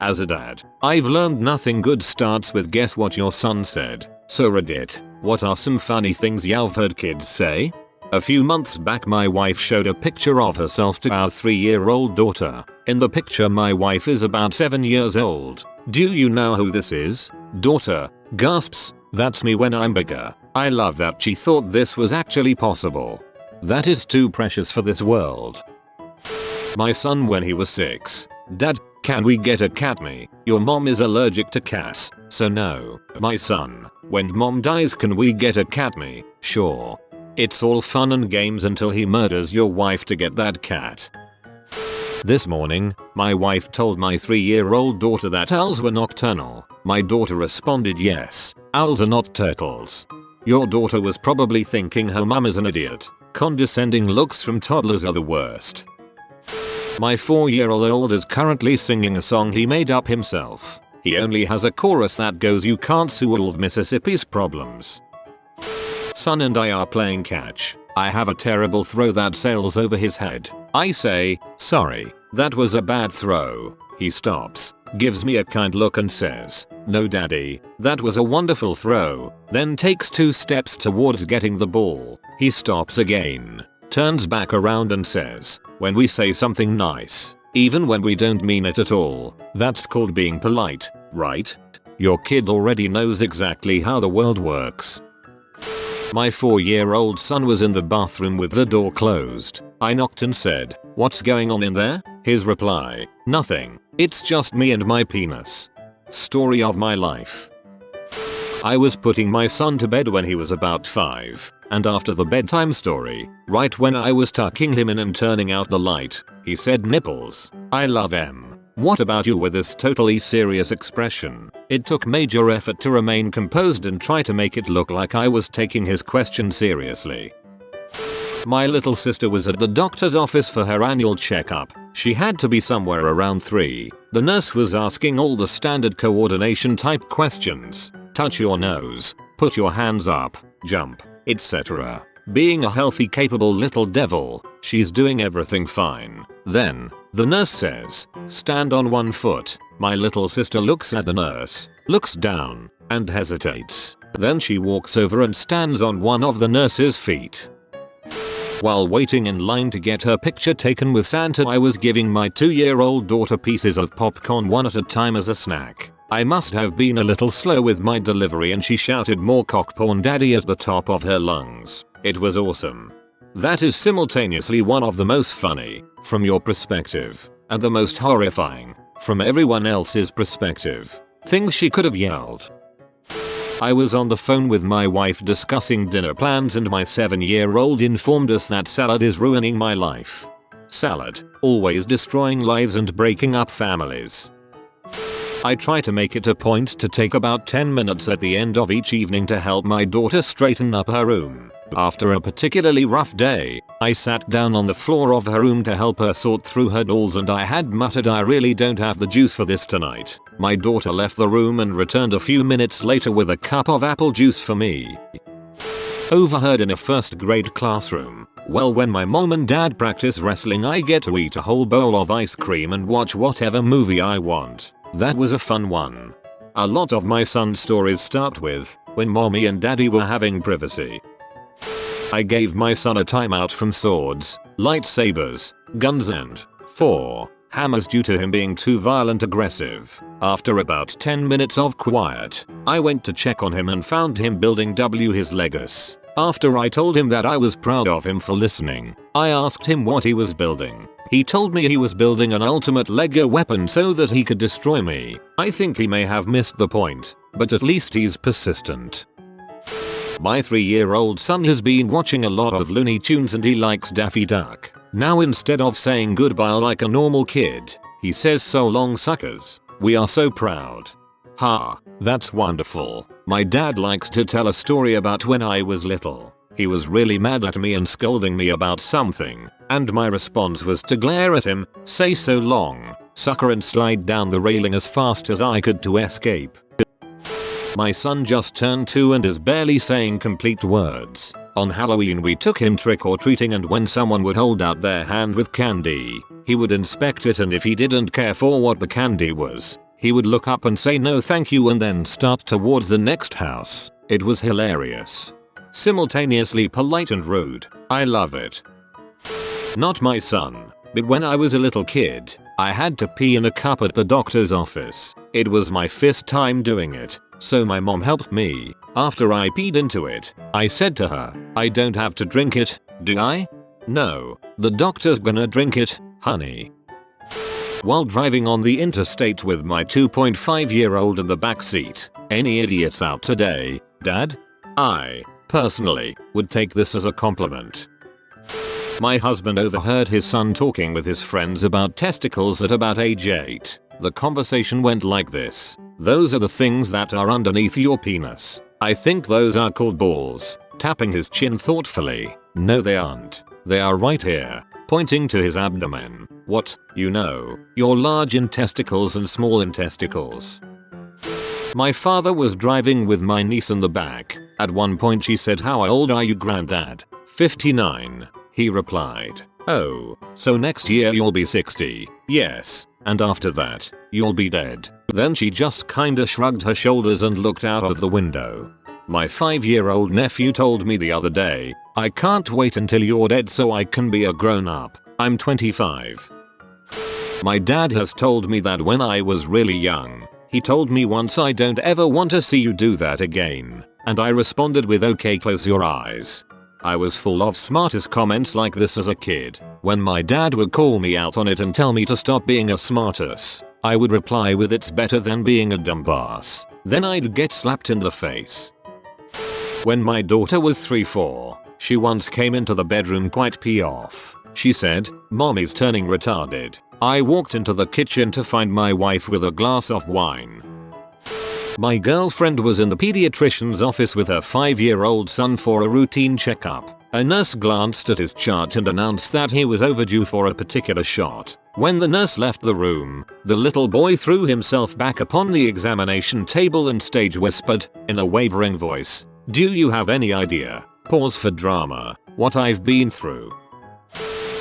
As a dad, I've learned nothing good starts with guess what your son said. So Reddit, what are some funny things you've heard kids say? A few months back my wife showed a picture of herself to our 3-year-old daughter. In the picture my wife is about 7 years old. Do you know who this is? Daughter gasps, that's me when I'm bigger. I love that she thought this was actually possible. That is too precious for this world. My son when he was 6. Dad, can we get a cat? Me. Your mom is allergic to cats, so no. My son, when mom dies can we get a cat? Me. Sure. It's all fun and games until he murders your wife to get that cat. This morning, my wife told my 3-year-old daughter that owls were nocturnal. My daughter responded yes, owls are not turtles. Your daughter was probably thinking her mum is an idiot. Condescending looks from toddlers are the worst. My 4-year-old is currently singing a song he made up himself. He only has a chorus that goes you can't solve all of Mississippi's problems. Son and I are playing catch. I have a terrible throw that sails over his head. I say, sorry, that was a bad throw. He stops, gives me a kind look and says, no daddy, that was a wonderful throw, then takes 2 steps towards getting the ball. He stops again, turns back around and says, when we say something nice, even when we don't mean it at all, that's called being polite, right? Your kid already knows exactly how the world works. My 4-year-old son was in the bathroom with the door closed. I knocked and said, what's going on in there? His reply, nothing, it's just me and my penis. Story of my life. I was putting my son to bed when he was about 5, and after the bedtime story, right when I was tucking him in and turning out the light, he said nipples. I love em. What about you with this totally serious expression? It took major effort to remain composed and try to make it look like I was taking his question seriously. My little sister was at the doctor's office for her annual checkup. She had to be somewhere around 3. The nurse was asking all the standard coordination type questions. Touch your nose, put your hands up, jump, etc. Being a healthy capable little devil, she's doing everything fine. Then, the nurse says, stand on 1 foot. My little sister looks at the nurse, looks down, and hesitates. Then she walks over and stands on one of the nurse's feet. While waiting in line to get her picture taken with Santa, I was giving my 2-year-old daughter pieces of popcorn one at a time as a snack. I must have been a little slow with my delivery and she shouted more cockporn daddy at the top of her lungs. It was awesome. That is simultaneously one of the most funny, from your perspective, and the most horrifying, from everyone else's perspective, things she could have yelled. I was on the phone with my wife discussing dinner plans and my 7-year-old informed us that salad is ruining my life. Salad, always destroying lives and breaking up families. I try to make it a point to take about 10 minutes at the end of each evening to help my daughter straighten up her room. After a particularly rough day, I sat down on the floor of her room to help her sort through her dolls and I had muttered I really don't have the juice for this tonight. My daughter left the room and returned a few minutes later with a cup of apple juice for me. Overheard in a 1st grade classroom. Well, when my mom and dad practice wrestling I get to eat a whole bowl of ice cream and watch whatever movie I want. That was a fun one. A lot of my son's stories start with, when mommy and daddy were having privacy. I gave my son a timeout from swords, lightsabers, guns and 4 hammers due to him being too violent aggressive. After about 10 minutes of quiet, I went to check on him and found him building his Legos. After I told him that I was proud of him for listening, I asked him what he was building. He told me he was building an ultimate Lego weapon so that he could destroy me. I think he may have missed the point, but at least he's persistent. My 3-year-old son has been watching a lot of Looney Tunes and he likes Daffy Duck. Now instead of saying goodbye like a normal kid, he says so long suckers. We are so proud. Ha, that's wonderful. My dad likes to tell a story about when I was little. He was really mad at me and scolding me about something, and my response was to glare at him, say so long, sucker, and slide down the railing as fast as I could to escape. My son just turned 2 and is barely saying complete words. On Halloween we took him trick-or-treating and when someone would hold out their hand with candy, he would inspect it and if he didn't care for what the candy was, he would look up and say no thank you and then start towards the next house. It was hilarious. Simultaneously polite and rude. I love it. Not my son, but when I was a little kid, I had to pee in a cup at the doctor's office. It was my first time doing it, so my mom helped me. After I peed into it, I said to her, I don't have to drink it, do I? No, the doctor's gonna drink it, honey. While driving on the interstate with my 2.5-year-old in the backseat, any idiots out today, Dad? I, personally, would take this as a compliment. My husband overheard his son talking with his friends about testicles at about age 8. The conversation went like this. Those are the things that are underneath your penis. I think those are called balls. Tapping his chin thoughtfully. No they aren't. They are right here. Pointing to his abdomen. What, you know, your large intesticles and small intesticles. My father was driving with my niece in the back. At one point she said, how old are you, Granddad? 59. He replied, oh, so next year you'll be 60. Yes, and after that, you'll be dead. Then she just kinda shrugged her shoulders and looked out of the window. My 5-year-old nephew told me the other day, I can't wait until you're dead so I can be a grown up. I'm 25. My dad has told me that when I was really young, he told me once, I don't ever want to see you do that again. And I responded with, okay, close your eyes. I was full of Smartass comments like this as a kid. When my dad would call me out on it and tell me to stop being a Smartass, I would reply with, it's better than being a dumbass. Then I'd get slapped in the face. When my daughter was 3-4, she once came into the bedroom quite pee off. She said, Mommy's turning retarded. I walked into the kitchen to find my wife with a glass of wine. My girlfriend was in the pediatrician's office with her 5-year-old son for a routine checkup. A nurse glanced at his chart and announced that he was overdue for a particular shot. When the nurse left the room, the little boy threw himself back upon the examination table and stage whispered, in a wavering voice, do you have any idea, pause for drama, what I've been through?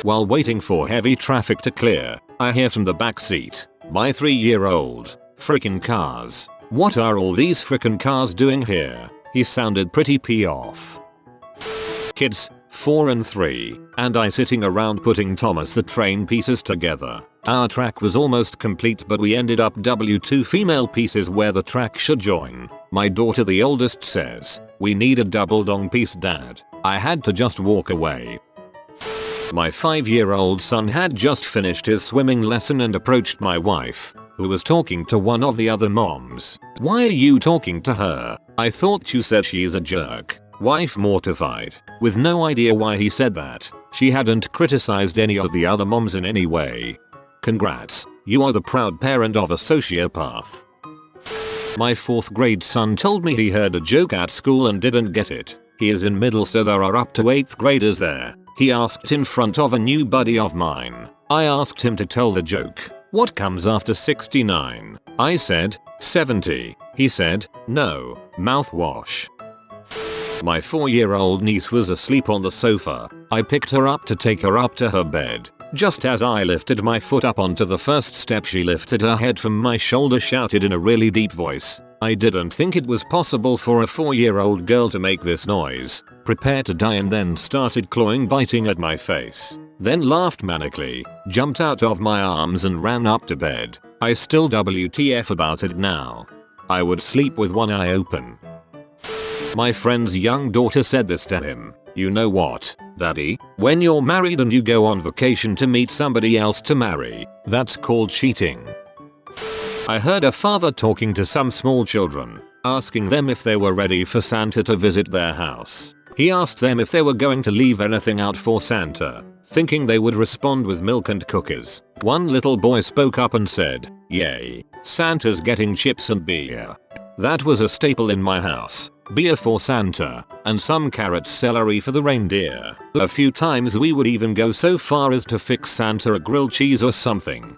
While waiting for heavy traffic to clear, I hear from the backseat, my 3-year-old, frickin' cars. What are all these frickin' cars doing here? He sounded pretty pee off. Kids, 4 and 3, and I sitting around putting Thomas the Train pieces together. Our track was almost complete but we ended up W2 female pieces where the track should join. My daughter, the oldest, says, we need a double dong piece, Dad. I had to just walk away. My 5-year-old son had just finished his swimming lesson and approached my wife, who was talking to one of the other moms. Why are you talking to her? I thought you said she's a jerk. Wife mortified, with no idea why he said that. She hadn't criticized any of the other moms in any way. Congrats, you are the proud parent of a sociopath. My 4th grade son told me he heard a joke at school and didn't get it. He is in middle so there are up to 8th graders there. He asked in front of a new buddy of mine. I asked him to tell the joke. What comes after 69? I said, 70. He said, no, mouthwash. My 4-year-old niece was asleep on the sofa. I picked her up to take her up to her bed. Just as I lifted my foot up onto the first step, she lifted her head from my shoulder, shouted in a really deep voice. I didn't think it was possible for a 4-year-old girl to make this noise. Prepare to die, and then started clawing, biting at my face. Then laughed manically, jumped out of my arms and ran up to bed. I still WTF about it now. I would sleep with one eye open. My friend's young daughter said this to him. You know what, Daddy? When you're married and you go on vacation to meet somebody else to marry, that's called cheating. I heard a father talking to some small children, asking them if they were ready for Santa to visit their house. He asked them if they were going to leave anything out for Santa, thinking they would respond with milk and cookies. One little boy spoke up and said, yay, Santa's getting chips and beer. That was a staple in my house. Beer for Santa, and some carrots celery for the reindeer. A few times we would even go so far as to fix Santa a grilled cheese or something.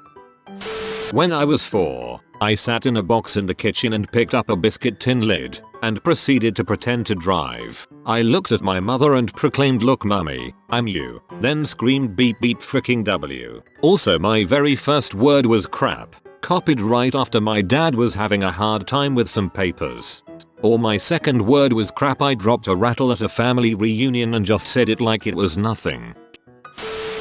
When I was 4, I sat in a box in the kitchen and picked up a biscuit tin lid, and proceeded to pretend to drive. I looked at my mother and proclaimed, look mummy, I'm you, then screamed beep beep fricking W. Also my very first word was crap. Copied right after my dad was having a hard time with some papers. Or my second word was crap. I dropped a rattle at a family reunion and just said it like it was nothing.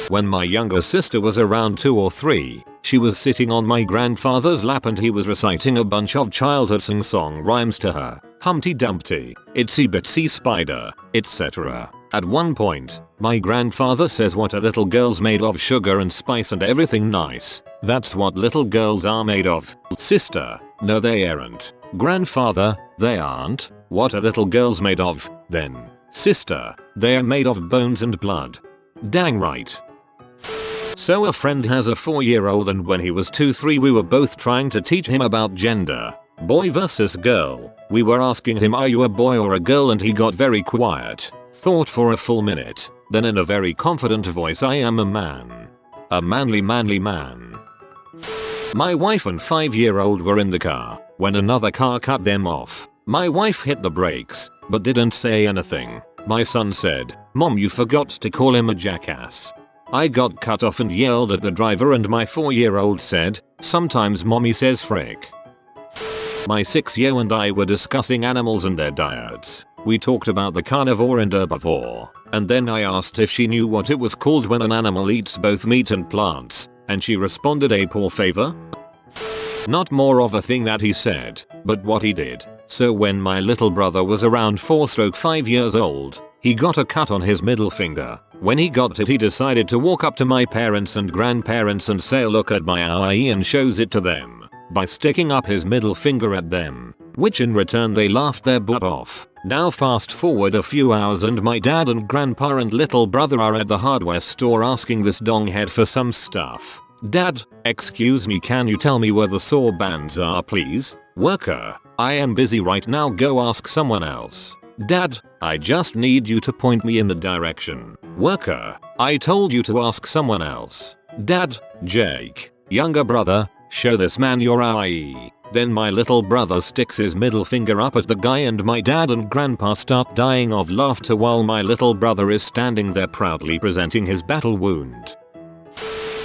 When my younger sister was around 2 or 3, she was sitting on my grandfather's lap and he was reciting a bunch of childhood sing-song rhymes to her. Humpty Dumpty, Itsy Bitsy Spider, etc. At one point, my grandfather says, what are little girls made of? Sugar and spice and everything nice. That's what little girls are made of. Sister, no they aren't. Grandfather, they aren't. What are little girls made of, then? Sister, they are made of bones and blood. Dang right. So a friend has a 4-year-old and when he was 2-3 we were both trying to teach him about gender. Boy versus girl. We were asking him, are you a boy or a girl? And he got very quiet. Thought for a full minute. Then in a very confident voice, I am a man. A manly man. My wife and 5-year-old were in the car when another car cut them off. My wife hit the brakes but didn't say anything. My son said, Mom, you forgot to call him a jackass. I got cut off and yelled at the driver and my 4-year-old said, sometimes mommy says frick. My 6-year-old and I were discussing animals and their diets. We talked about the carnivore and herbivore, and then I asked if she knew what it was called when an animal eats both meat and plants, and she responded, a poor favor? Not more of a thing that he said, but what he did. So when my little brother was around 4-5 years old, he got a cut on his middle finger. When he got it, he decided to walk up to my parents and grandparents and say, look at my IE, and shows it to them by sticking up his middle finger at them, which in return they laughed their butt off. Now fast forward a few hours and my dad and grandpa and little brother are at the hardware store asking this donghead for some stuff. Dad, excuse me, can you tell me where the saw bands are please? Worker, I am busy right now, go ask someone else. Dad, I just need you to point me in the direction. Worker, I told you to ask someone else. Dad, Jake, younger brother, show this man your IE. Then my little brother sticks his middle finger up at the guy and my dad and grandpa start dying of laughter while my little brother is standing there proudly presenting his battle wound.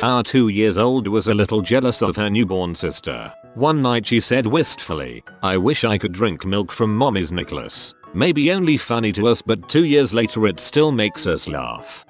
Our 2-year-old was a little jealous of her newborn sister. One night she said wistfully, I wish I could drink milk from mommy's Nicholas. Maybe only funny to us, but 2 years later it still makes us laugh.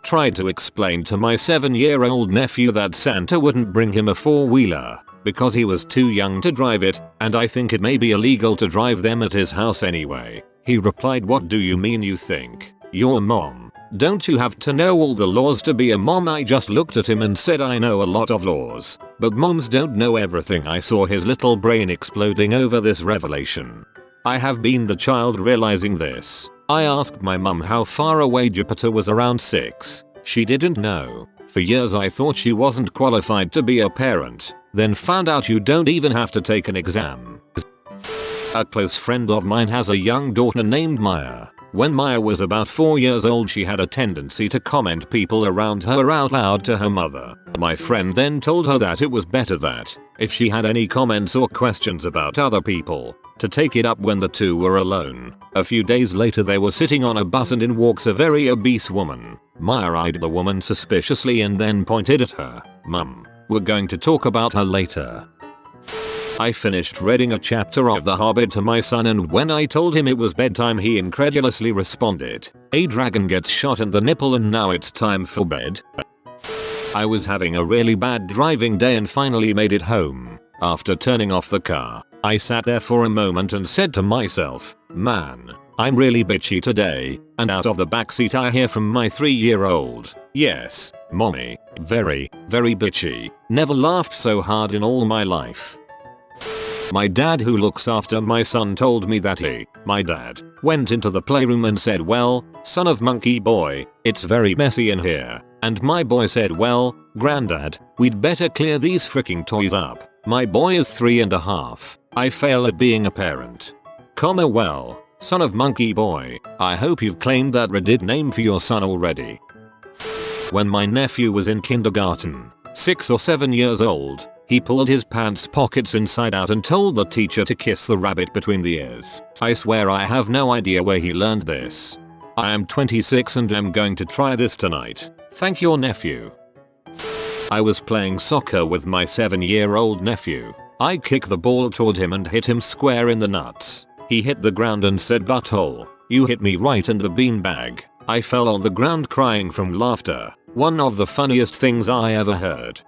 Tried to explain to my 7-year-old nephew that Santa wouldn't bring him a 4-wheeler because he was too young to drive it, and I think it may be illegal to drive them at his house anyway. He replied, what do you mean you think? You're a mom. Don't you have to know all the laws to be a mom? I just looked at him and said, I know a lot of laws, but moms don't know everything. I saw his little brain exploding over this revelation. I have been the child realizing this. I asked my mum how far away Jupiter was, around 6. She didn't know. For years I thought she wasn't qualified to be a parent, then found out you don't even have to take an exam. A close friend of mine has a young daughter named Maya. When Maya was about 4 years old, she had a tendency to comment people around her out loud to her mother. My friend then told her that it was better that, if she had any comments or questions about other people, to take it up when the two were alone. A few days later they were sitting on a bus and in walks a very obese woman. Maya eyed the woman suspiciously and then pointed at her. Mum, we're going to talk about her later. I finished reading a chapter of The Hobbit to my son, and when I told him it was bedtime he incredulously responded, a dragon gets shot in the nipple and now it's time for bed. I was having a really bad driving day and finally made it home. After turning off the car, I sat there for a moment and said to myself, man, I'm really bitchy today, and out of the backseat I hear from my 3-year-old, yes, mommy, very, very bitchy, never laughed so hard in all my life. My dad, who looks after my son, told me that my dad, went into the playroom and said, well, son of monkey boy, it's very messy in here. And my boy said, well, granddad, we'd better clear these freaking toys up. My boy is 3.5. I fail at being a parent. Well, son of monkey boy, I hope you've claimed that Reddit name for your son already. When my nephew was in kindergarten, 6 or 7 years old, he pulled his pants pockets inside out and told the teacher to kiss the rabbit between the ears. I swear I have no idea where he learned this. I am 26 and am going to try this tonight. Thank your nephew. I was playing soccer with my 7-year-old nephew. I kicked the ball toward him and hit him square in the nuts. He hit the ground and said, "Butthole, you hit me right in the beanbag." I fell on the ground crying from laughter. One of the funniest things I ever heard.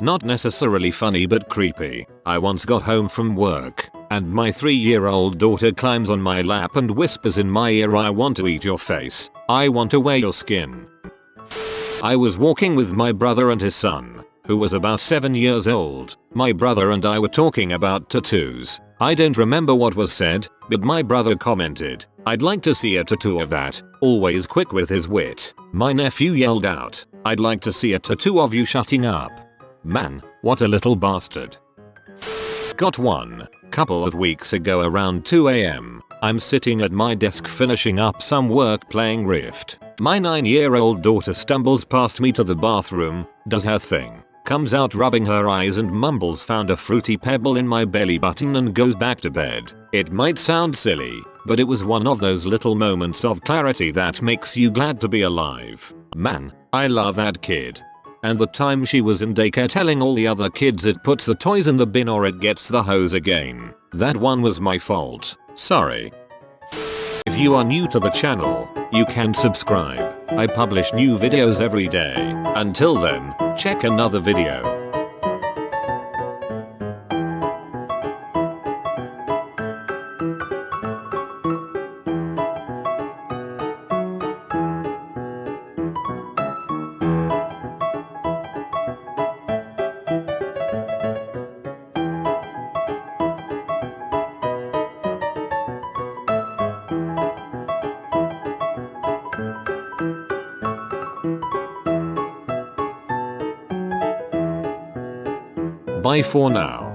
Not necessarily funny but creepy. I once got home from work and my 3-year-old daughter climbs on my lap and whispers in my ear, "I want to eat your face. I want to wear your skin." I was walking with my brother and his son, who was about 7 years old. My brother and I were talking about tattoos. I don't remember what was said, but my brother commented, "I'd like to see a tattoo of that," always quick with his wit. My nephew yelled out, "I'd like to see a tattoo of you shutting up." Man, what a little bastard. Got one. Couple of weeks ago around 2 AM, I'm sitting at my desk finishing up some work playing Rift. My 9-year-old daughter stumbles past me to the bathroom, does her thing, comes out rubbing her eyes and mumbles, "Found a fruity pebble in my belly button," and goes back to bed. It might sound silly, but it was one of those little moments of clarity that makes you glad to be alive. Man, I love that kid. And the time she was in daycare telling all the other kids it puts the toys in the bin or it gets the hose again. That one was my fault. Sorry. If you are new to the channel, you can subscribe. I publish new videos every day. Until then, check another video. Bye for now.